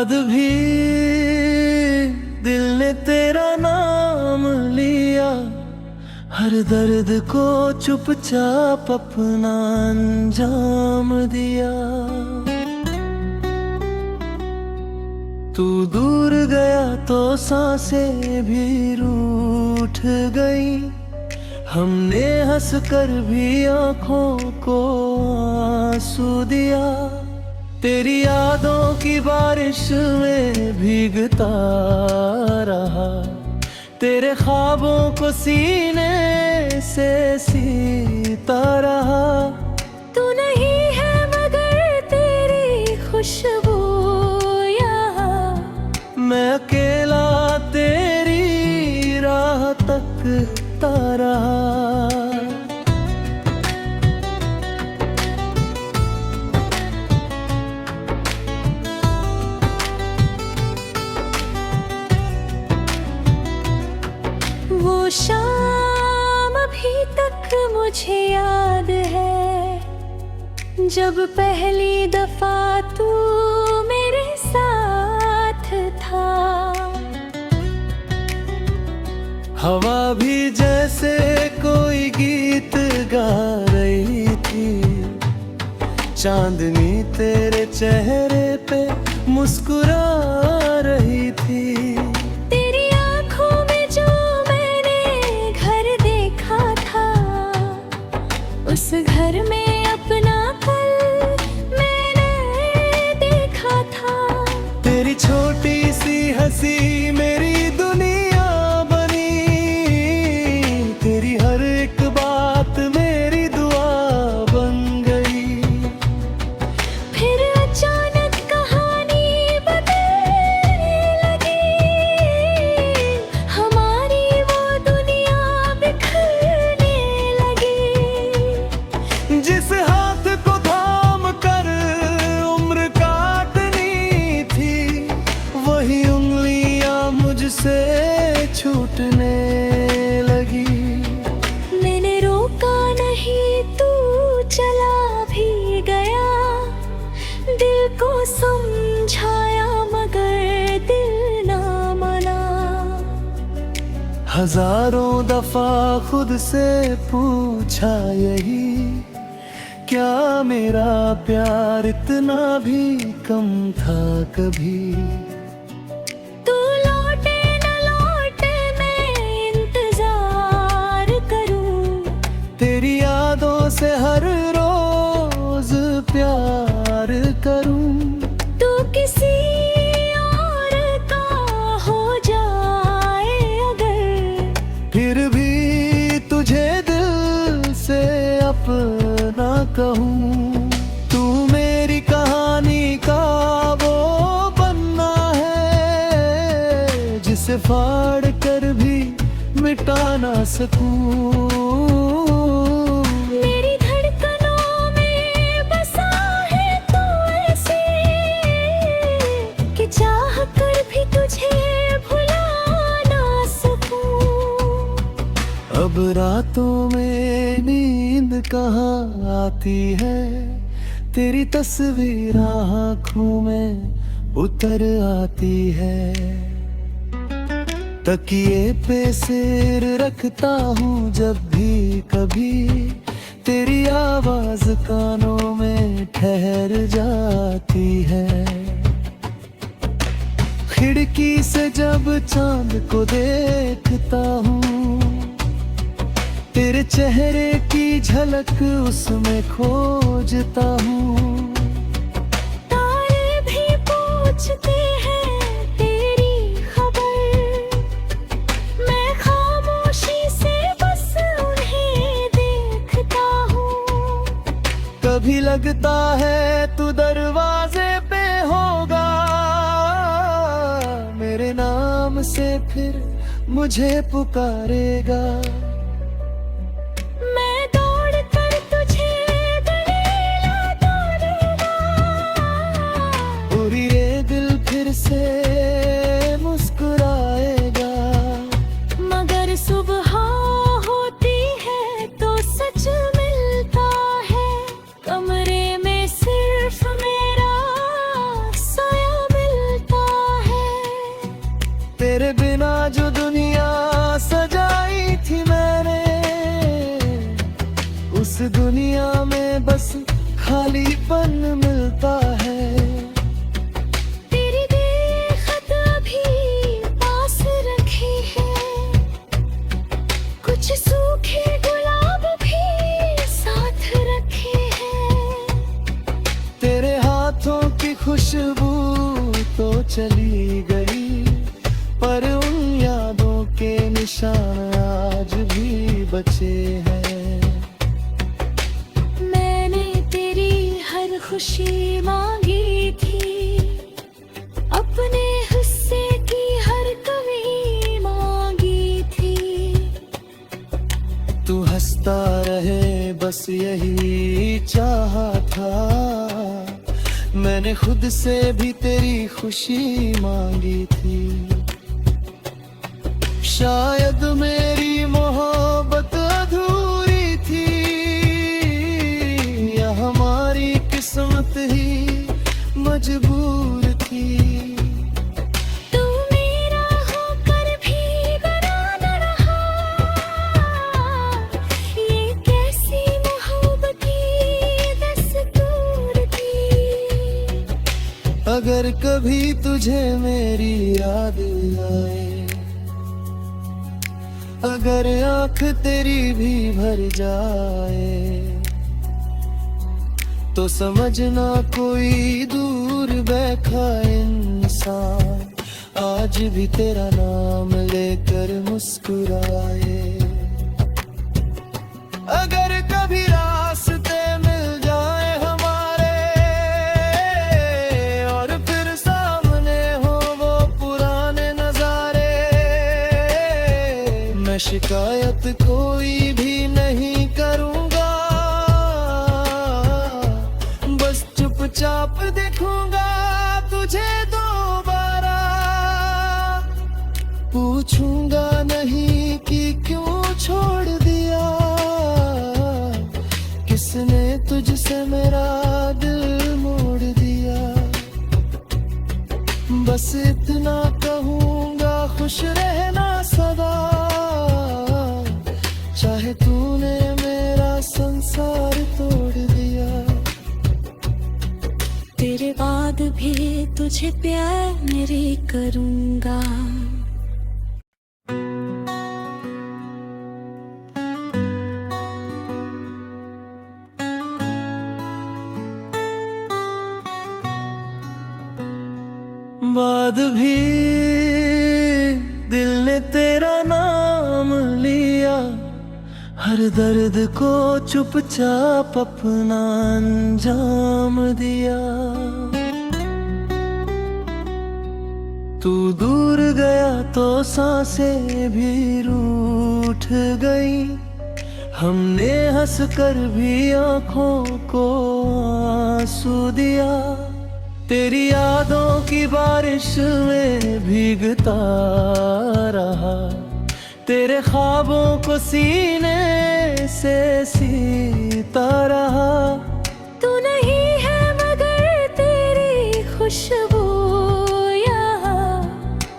बाद भी दिल ने तेरा नाम लिया, हर दर्द को चुपचाप अपना अंजाम दिया। तू दूर गया तो सांसें भी रूठ गई, हमने हंस कर भी आंखों को आंसू दिया। तेरी यादों की बारिश में भीगता रहा, तेरे ख्वाबों को सीने से सीता रहा। तू नहीं है मगर तेरी खुशबू यहाँ, मैं अकेला तेरी राह तकता रहा। वो शाम अभी तक मुझे याद है, जब पहली दफा तू मेरे साथ था। हवा भी जैसे कोई गीत गा रही थी, चांदनी तेरे चेहरे पे मुस्कुरा रही थी। तेरी आंखों में जो मैंने घर देखा था, उस घर में अपना कल मैंने देखा था। तेरी छोटी सी हंसी मेरी दुनिया बनी, तेरी हर एक बात मेरी दुआ बन गई। फिर अचानक कहानी बदलने लगी, हमारी वो दुनिया बिखरने लगी। जिस हाथ को थाम कर उम्र काटनी थी, वही उंगलियां मुझसे छूटने लगी। मैंने रोका नहीं, तू चला भी गया, दिल को समझाया मगर दिल ना माना। हजारों दफा खुद से पूछा यही, क्या मेरा प्यार इतना भी कम था कभी। तू लौटे न लौटे मैं इंतजार करूं, तेरी यादों से हर रोज प्यार करूं। तू किसी और का हो जाए अगर, फिर भी तुझे दिल से अपना कहूँ। तू मेरी कहानी का वो बनना है, जिसे फाड़ कर भी मिटा ना सकूँ। मेरी धड़कनों में बसा है तू ऐसे, कि चाह कर भी तुझे भुला ना सकूं। अब रातों में नींद कहाँ आती है, तेरी तस्वीर आँखों में उतर आती है। तकिए पे सिर रखता हूँ जब भी कभी, तेरी आवाज कानों में ठहर जाती है। खिड़की से जब चांद को देखता हूँ, तेरे चेहरे की झलक उसमें खोजता हूँ। तारे भी पूछते हैं तेरी खबर, मैं खामोशी से बस उन्हें देखता हूँ। कभी लगता है तू दरवाजे पे होगा, मेरे नाम से फिर मुझे पुकारेगा। मैं दौड़ कर तुझे गले लगा दूंगा, और ये दिल फिर से मुस्कुराएगा। मगर सुबह होती है तो सच मिलता है, कमरे में सिर्फ मेरा साया मिलता तेरे बिना जो दुनिया सजाई थी मैंने, उस दुनिया में बस खालीपन मिलता है। तेरे दिए खत अभी पास रखे हैं, कुछ सूखे गुलाब भी साथ रखे हैं। तेरे हाथों की खुशबू तो चली गई, पर उन यादों के निशान आज भी बचे हैं। खुशी मांगी थी, अपने हिस्से की हर कमी मांगी थी। तू हंसता रहे बस यही चाहा था, मैंने खुद से भी तेरी खुशी मांगी थी। शायद मेरी मोहब्बत अधूरी थी, या हमारी किस्मत ही मजबूर थी। तू मेरा होकर भी बना न रहा, ये कैसी मोहब्बत की दस्तूर थी। अगर कभी तुझे मेरी याद आए, अगर आँख तेरी भी भर जाए, तो समझना कोई दूर बैठा इंसान आज भी तेरा नाम लेकर मुस्कुराए। अगर कभी रास्ते मिल जाए हमारे, और फिर सामने हो वो पुराने नजारे, मैं शिकायत कोई भी नहीं करूँगा, चुपचाप देखूंगा तुझे दोबारा। पूछूंगा नहीं कि क्यों छोड़ दिया, किसने तुझसे मेरा दिल मोड़ दिया। बस इतना कहूंगा खुश रहना सदा, चाहे तूने मेरा संसार तोड़ दिया। तेरे बाद भी तुझे प्यार मेरी करूँगा। बाद भी दिल ने तेरा नाम लिया, हर दर्द को चुपचाप अपना अंजाम दिया। तू दूर गया तो सांसें भी रूठ गई, हमने हंसकर भी आंखों को आंसू दिया। तेरी यादों की बारिश में भीगता रहा, तेरे ख्वाबों को सीने से सीता रहा। तू नहीं है मगर तेरी खुशबू यहाँ,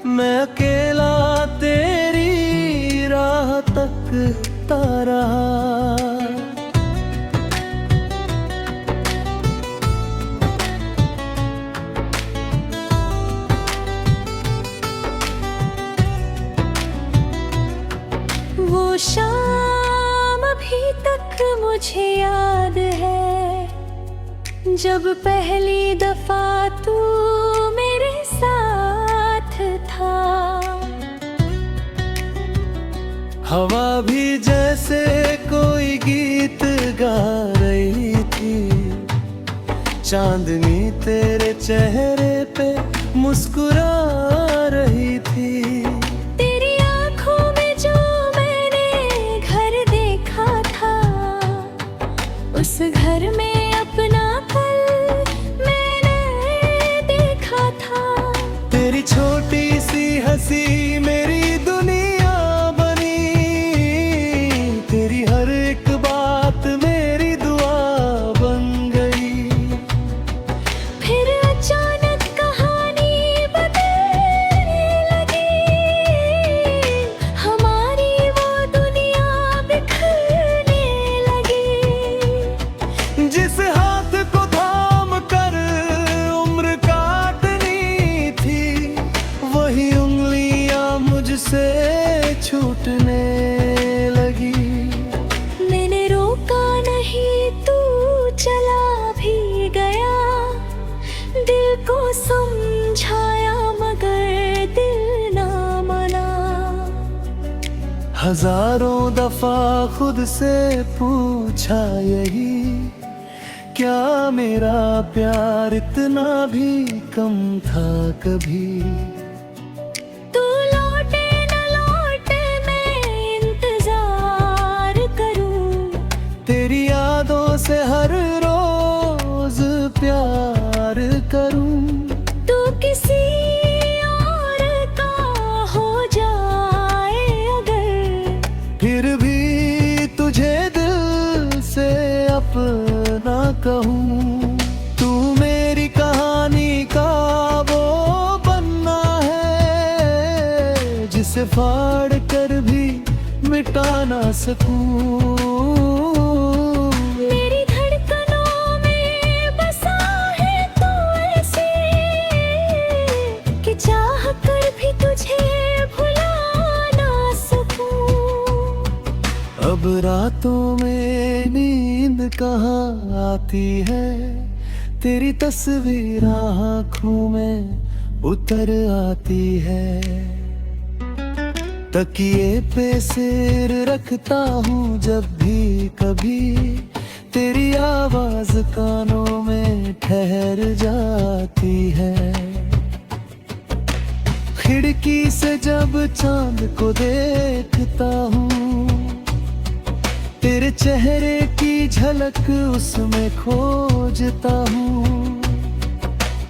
मैं अकेला तेरी राह तकता रहा। वो शाम अभी तक मुझे याद है, जब पहली दफा तू मेरे साथ था। हवा भी जैसे कोई गीत गा रही थी, चांदनी तेरे चेहरे पे मुस्कुरा रही थी। उस घर में अपना पल मैंने देखा था। तेरी छोटी सी हंसी मेरी दुनिया बनी, तेरी हर एक बात मेरी दुआ बन गई। फिर अचानक कहानी बदलने लगी, मुझसे छूटने लगी। मैंने रोका नहीं, तू चला भी गया। दिल को समझाया मगर दिल ना माना। हजारों दफा खुद से पूछा यही, क्या मेरा प्यार इतना भी कम था कभी। तू लौटे न लौटे मैं इंतजार करूं। तेरी यादों से हर रोज प्यार करूं। तू किसी और का हो जाए अगर, फिर भी तुझे दिल से अपना कहूं। तू मेरी कहानी का वो पन्ना है जिसे फाड़ कर भी मिटा ना सकूं। मेरी धड़कनों में बसा है तू ऐसे कि चाह कर भी तुझे भुला ना सकूं। अब रातों में नींद कहाँ आती है, तेरी तस्वीर आँखों में उतर आती है। तकिए पे सिर रखता हूँ जब भी कभी, तेरी आवाज कानों में ठहर जाती है। खिड़की से जब चांद को देखता हूँ, तेरे चेहरे की झलक उसमें खोजता हूँ।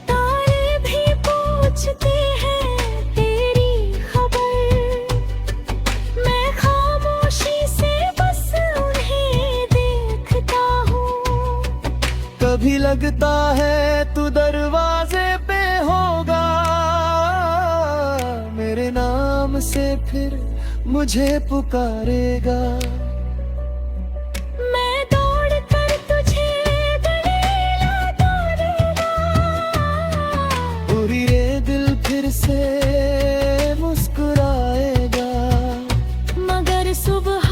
तारे भी पूछते हैं तेरी खबर, मैं खामोशी से बस उन्हें देखता हूँ। कभी लगता है तू दरवाजे पे होगा, मेरे नाम से फिर मुझे पुकारेगा। मैं दौड़ कर तुझे गले लगा दूंगा। पूरी रे दिल फिर से मुस्कुराएगा। मगर सुबह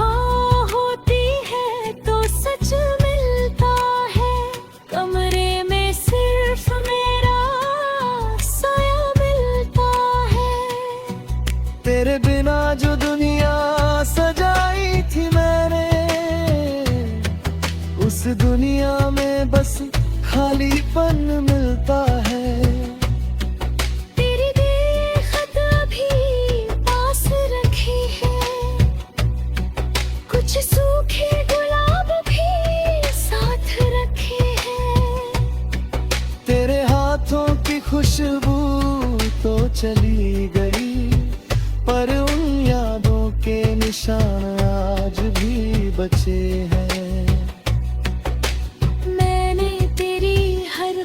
होती है तो सच मिलता है, कमरे में सिर्फ मेरा साया मिलता है। तेरे बिना जो दुनिया सजाई थी मैंने, उस दुनिया में बस खालीपन मिलता है। तेरी बेखत अभी पास रखी है, कुछ सूखे गुलाब भी साथ रखे हैं। तेरे हाथों की खुशबू तो चली गई, पर उन यादों के निशान आज भी बचे हैं।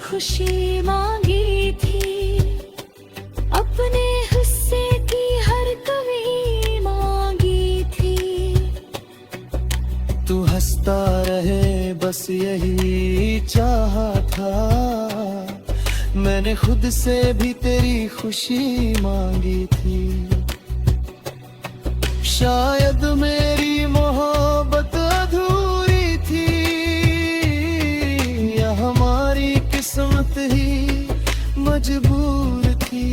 खुशी मांगी थी, अपने हिस्से की हर कमी मांगी थी। तू हंसता रहे बस यही चाहा था, मैंने खुद से भी तेरी खुशी मांगी थी। शायद मेरी मोहब्बत अधूरी थी, या हमारी किस्मत ही मजबूर थी।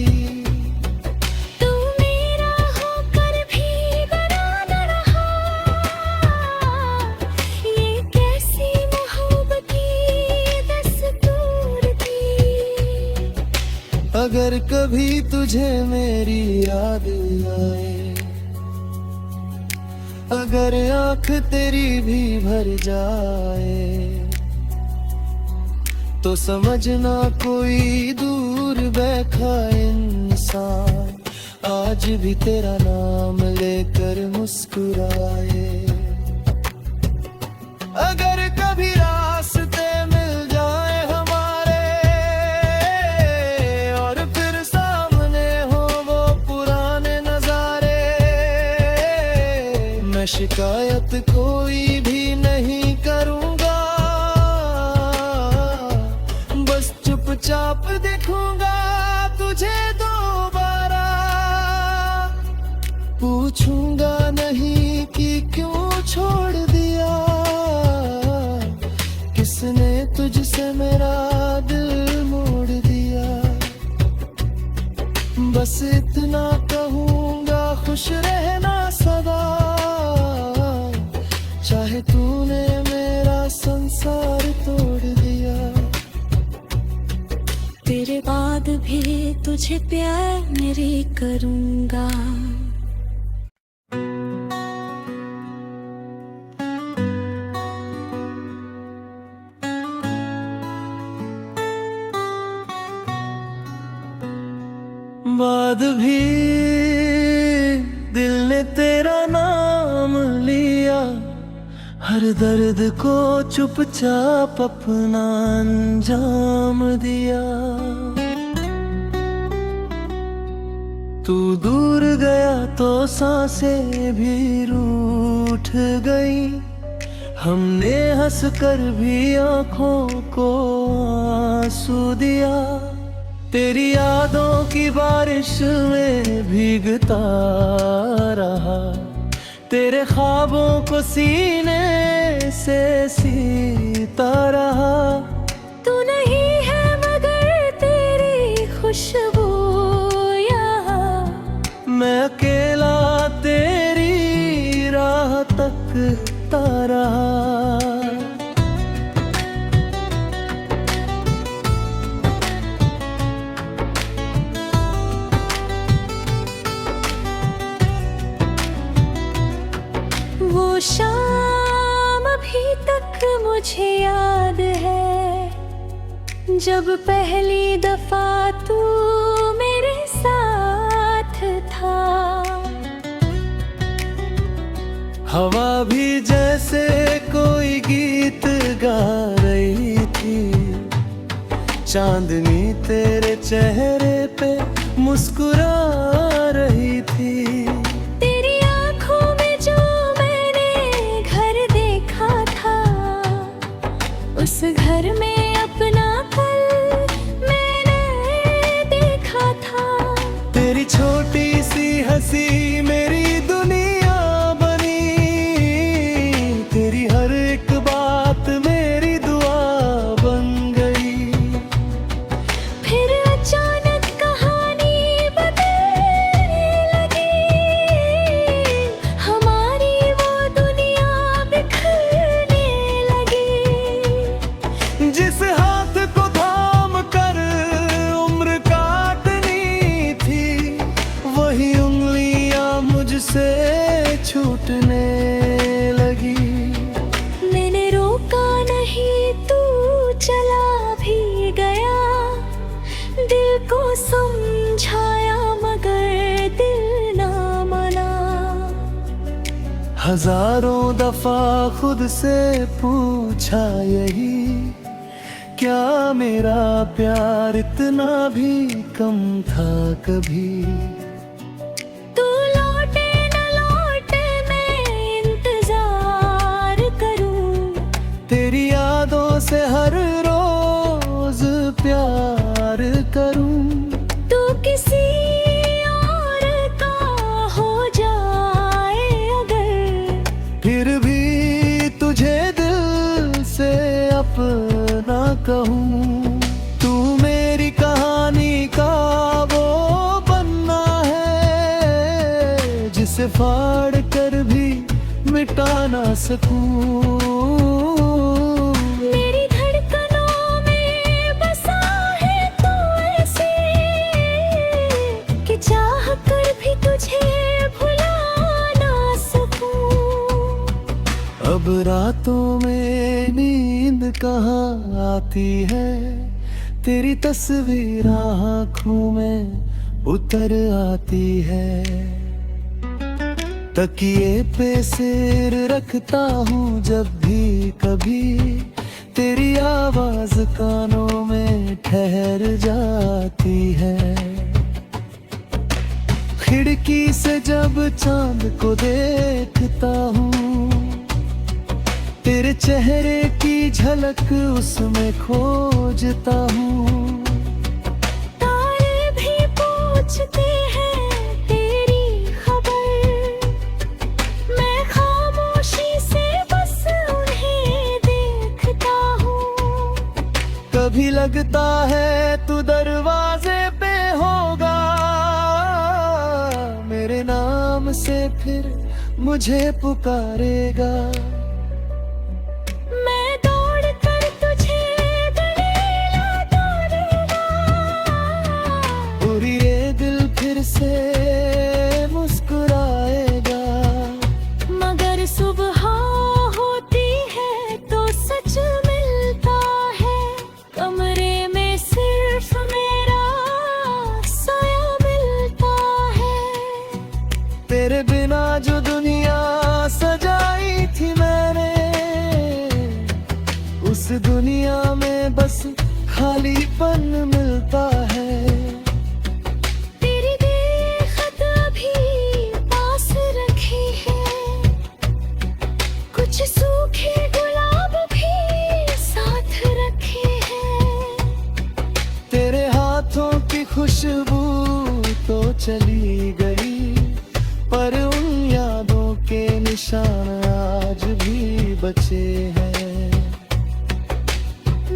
तू मेरा होकर भी बना न रहा, ये कैसी मोहब्बत की दस्तूर थी। अगर कभी तुझे मेरी याद आए, अगर आँख तेरी भी भर जाए, तो समझना कोई दूर बैठा इंसान आज भी तेरा नाम लेकर मुस्कुराए। अगर कभी रास्ते मिल जाए हमारे, और फिर सामने हो वो पुराने नजारे, मैं शिकायत कोई भी नहीं करूँगा, बस चुपचाप देखूंगा तुझे दोबारा। पूछूंगा नहीं कि क्यों छोड़ दिया, किसने तुझसे मेरा दिल मोड़ दिया। बस इतना कहूंगा खुश रहना सदा, चाहे तूने मेरा संसार तोड़ दिया। तेरे बाद भी तुझे प्यार मेरी करूंगा। बाद भी दिल ने तेरा नाम लिया, हर दर्द को चुपचाप अपना अंजाम दिया। तू दूर गया तो सांसें भी रूठ गई, हमने हंस कर भी आंखों को आंसू दिया। तेरी यादों की बारिश में भीगता रहा, तेरे ख्वाबों को सीने से सीता रहा। तू नहीं है मगर तेरी खुशबू यहाँ, मैं अकेला तेरी राह तकता रहा। वो शाम अभी तक मुझे याद है, जब पहली दफा तू मेरे साथ था। हवा भी जैसे कोई गीत गा रही थी, चांदनी तेरे चेहरे पे मुस्कुरा रही थी। उस घर में अपना कल मैंने देखा था। तेरी छोटी सी हंसी मेरी दुनिया बनी, तेरी हर एक बात मेरी दुआ बन गई। फिर अचानक कहानी बदलने लगी, हमारी वो दुनिया बिखरने लगी। जिस हाथ को थाम कर उम्र काटनी थी, वही उंगलियां मुझसे छूटने लगी। मैंने रोका नहीं, तू चला भी गया, दिल को समझाया मगर दिल ना माना। हजारों दफा खुद से पूछा यही, क्या मेरा प्यार इतना भी कम था कभी। तू लौटे न लौटे मैं इंतजार करूं, तेरी यादों से हर रोज प्यार करूं। तू किसी और का हो जाए अगर, फिर भी तुझे दिल से अपना कहूँ। तू मेरी कहानी का वो बनना है, जिसे फाड़ कर भी मिटा ना सकूँ। मेरी धड़कनों में बसा है तू ऐसे, कि चाह कर भी तुझे भुला ना सकूं। अब रातों में नींद कहाँ आती है, तेरी तस्वीर आँखों में उतर आती है। तकिए पे सिर रखता हूँ जब भी कभी, तेरी आवाज कानों में ठहर जाती है। खिड़की से जब चांद को देखता हूँ, तेरे चेहरे की झलक उसमें खोजता हूँ। तारे भी पूछते हैं तेरी खबर, भीगता है तू दरवाजे पे होगा, मेरे नाम से फिर मुझे पुकारेगा। मैं दौड़ कर तुझे गले लगा दूंगा, पूरी ये दिल फिर से मुस्कुराएगा। मगर सुबह होती है तो सच मिलता है, कमरे में सिर्फ मेरा साया मिलता है। तेरे बिना जो दुनिया सजाई थी मैंने, उस दुनिया में बस खालीपन मिलता है। तेरी बेखत अभी पास रखी है, कुछ सूखे गुलाब भी साथ रखे हैं। तेरे हाथों की खुशबू तो चली गई, पर उन यादों के निशान आज भी बचे हैं।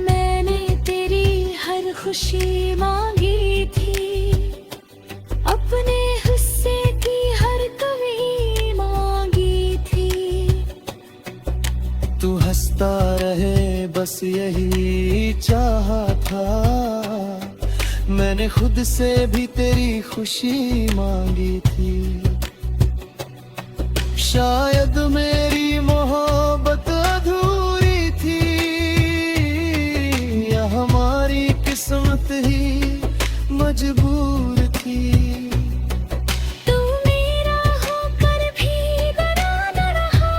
मैंने तेरी हर खुशी मांगी थी, अपने हिस्से की हर कमी मांगी थी। तू हंसता रहे बस यही चाहा था, मैंने खुद से भी तेरी खुशी मांगी थी। शायद मेरी मोहब्बत अधूरी थी, या हमारी किस्मत ही मजबूर थी। तू मेरा होकर भी बना न रहा,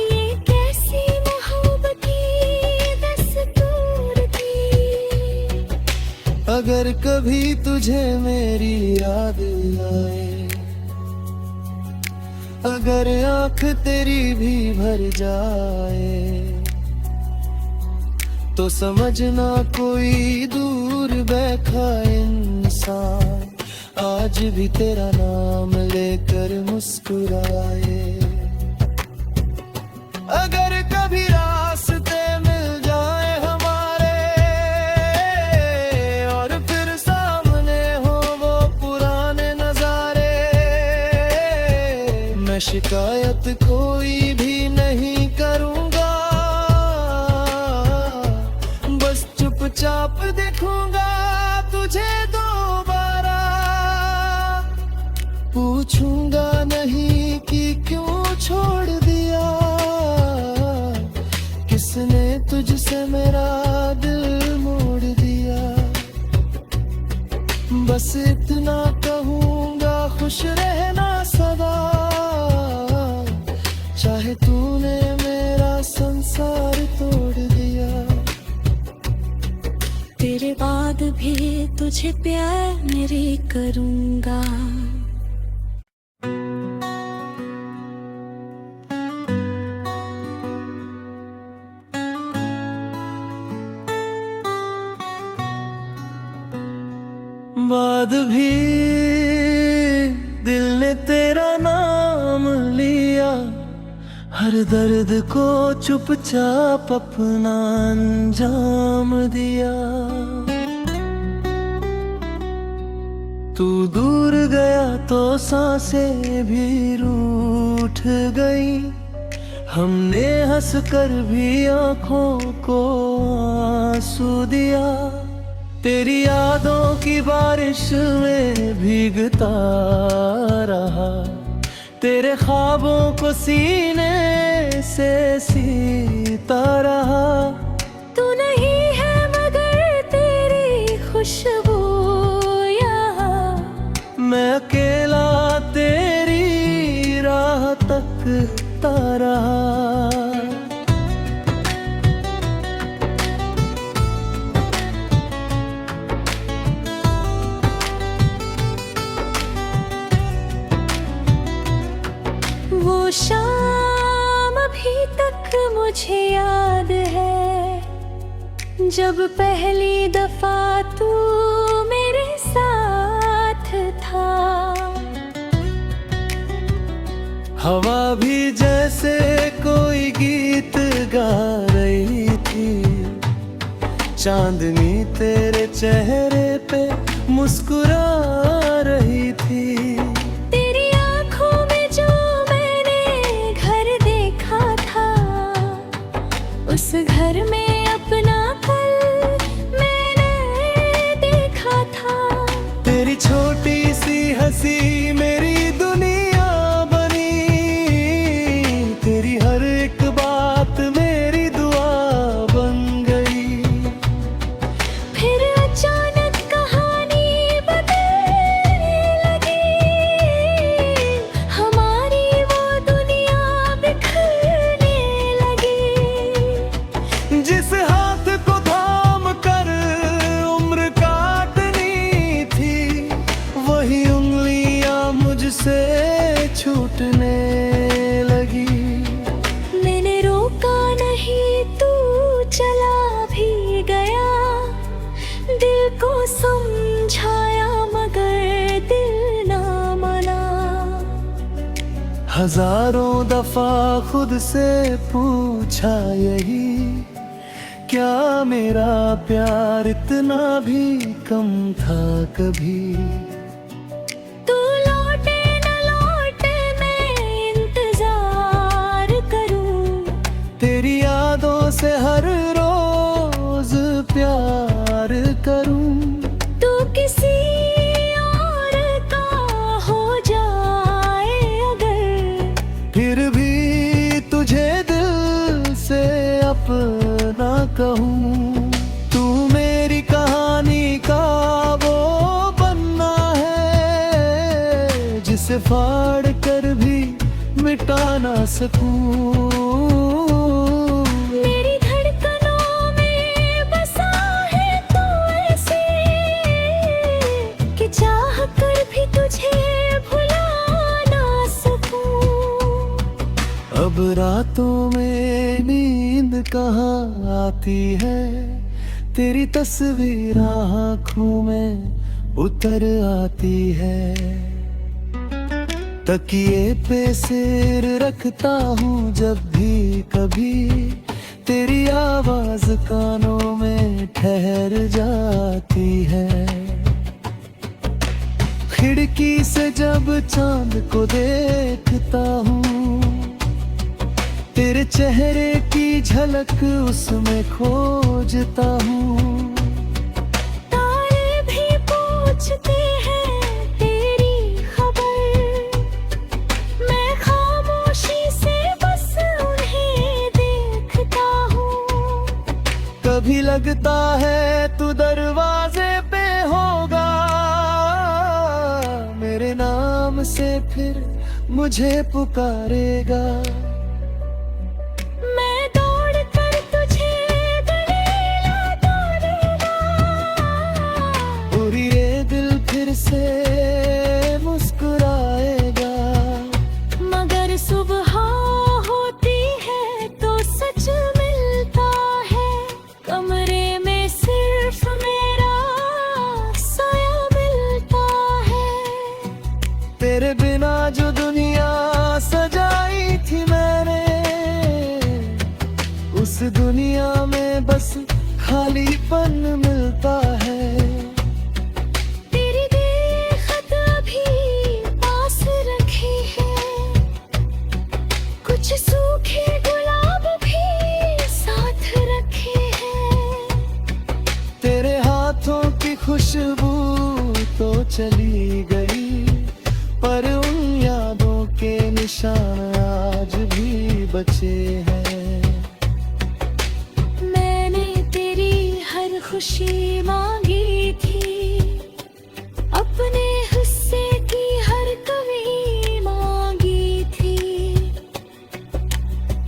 ये कैसी मोहब्बत की दस्तूर थी। अगर कभी तुझे मेरी याद आए, अगर आँख तेरी भी भर जाए, तो समझना कोई दूर बैठा इंसान आज भी तेरा नाम लेकर मुस्कुराए। अगर कभी रास्ते मिल जाए हमारे, और फिर सामने हो वो पुराने नजारे, मैं शिकायत कोई भी नहीं करूँगा, बस चुपचाप देखूंगा तुझे दोबारा। पूछूंगा नहीं कि क्यों छोड़ दिया, किसने तुझसे मेरा दिल मोड़ दिया। बस इतना कहूंगा खुश रहना सदा, चाहे तूने मेरा संसार तोड़ दिया। तेरे बाद भी तुझे प्यार मेरी करूँगा। बाद भी दिल ने तेरा नाम लिया, हर दर्द को चुपचाप अपना अंजाम दिया। तू दूर गया तो सांसें भी रूठ गई, हमने हंस कर भी आँखों को आंसू दिया। तेरी यादों की बारिश में भीगता रहा, तेरे ख्वाबों को सीने से सीता रहा। तू नहीं है मगर तेरी खुशबू यहाँ, मैं अकेला तेरी राह तकता रहा। वो शाम अभी तक मुझे याद है, जब पहली दफा तू मेरे साथ था। हवा भी जैसे कोई गीत गा रही थी, चांदनी तेरे चेहरे पे मुस्कुरा रही थी। तेरी आंखों में जो मैंने घर देखा था, उस घर में अपना कल मैंने देखा था। तेरी छोटी सी हंसी मेरी दुनिया बनी, तेरी हर एक बात मेरी दुआ बन गई। फिर अचानक कहानी बदलने लगी, हमारी वो दुनिया बिखरने लगी। जिस हाथ को थाम कर उम्र काटनी थी, वही उंगलियां मुझसे छूटने लगी। मैंने रोका नहीं, तू चला भी गया। दिल को समझाया मगर दिल ना माना। हजारों दफा खुद से पूछा यही, क्या मेरा प्यार इतना भी कम था कभी। तू लौटे न लौटे मैं इंतजार करूं, तेरी यादों से हर रोज प्यार करूं। तू किसी और का हो जाए अगर, फिर भी तुझे दिल से अपना कहूँ। तू मेरी कहानी का वो बनना है, जिसे फाड़ कर भी मिटा ना सकूँ। मेरी धड़कनों में बसा है तू ऐसे, कि चाह कर भी तुझे भुला ना सकूं। अब रातों में नींद कहाँ आती है, तेरी तस्वीर आँखों में उतर आती है। तकिए पे सिर रखता हूँ जब भी कभी, तेरी आवाज कानों में ठहर जाती है। खिड़की से जब चांद को देखता हूँ, तेरे चेहरे की झलक उसमें खोजता हूँ। तारे भी पूछते हैं तेरी खबर, मैं खामोशी से बस उन्हें देखता हूँ। कभी लगता है तू दरवाजे पे होगा, मेरे नाम से फिर मुझे पुकारेगा। मैं दौड़ कर तुझे गले लगा दूंगा, पूरी ये दिल फिर से मुस्कुराएगा। मगर सुबह होती है तो सच मिलता है, कमरे में सिर्फ मेरा साया मिलता है। तेरे बिना जो दुनिया सजाई थी मैंने, उस दुनिया में बस खालीपन मिलता है। तेरी बेखत अभी पास रखी है, कुछ सूखे गुलाब भी साथ रखे हैं। तेरे हाथों की खुशबू तो चली गई, पर उन यादों के निशान आज भी बचे हैं। मैंने तेरी हर खुशी मांगी थी, अपने हिस्से की हर कमी मांगी थी।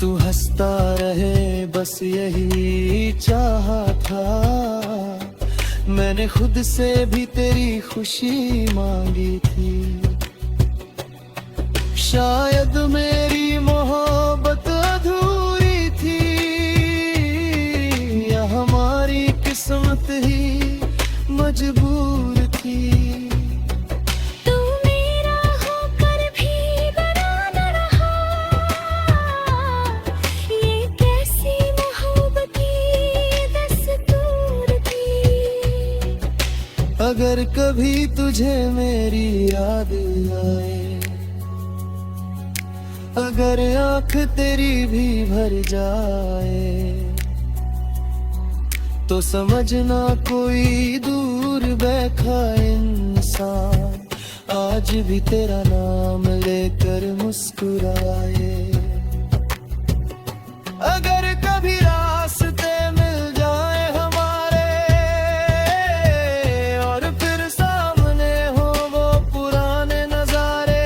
तू हंसता रहे बस यही चाहा था, मैंने खुद से भी तेरी खुशी मांगी थी। शायद मेरी मोहब्बत अधूरी थी, या हमारी किस्मत ही मजबूर थी। तू मेरा होकर भी बना न रहा, ये कैसी मोहब्बत की दस्तूर अगर कभी तुझे मेरी याद आए, अगर आंख तेरी भी भर जाए, तो समझना कोई दूर बैठा इंसान आज भी तेरा नाम लेकर मुस्कुराए। अगर कभी रास्ते मिल जाए हमारे और फिर सामने हो वो पुराने नजारे,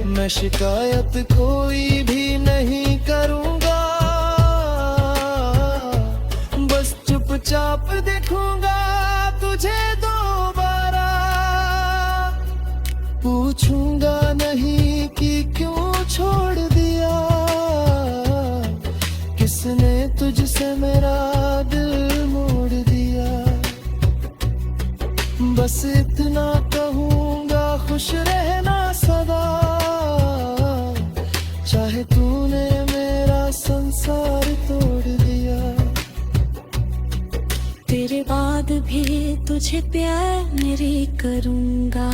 मैं शिकायत कोई भी नहीं करूंगा, बस चुपचाप देखूंगा तुझे दोबारा। पूछूंगा नहीं कि क्यों छोड़ दिया, किसने तुझसे मेरा दिल मोड़ दिया। बस इतना कहूंगा खुश रहना सदा, चाहे तूने मेरा संसार तोड़ दिया। तेरे बाद भी तुझे प्यार मेरी करूंगा।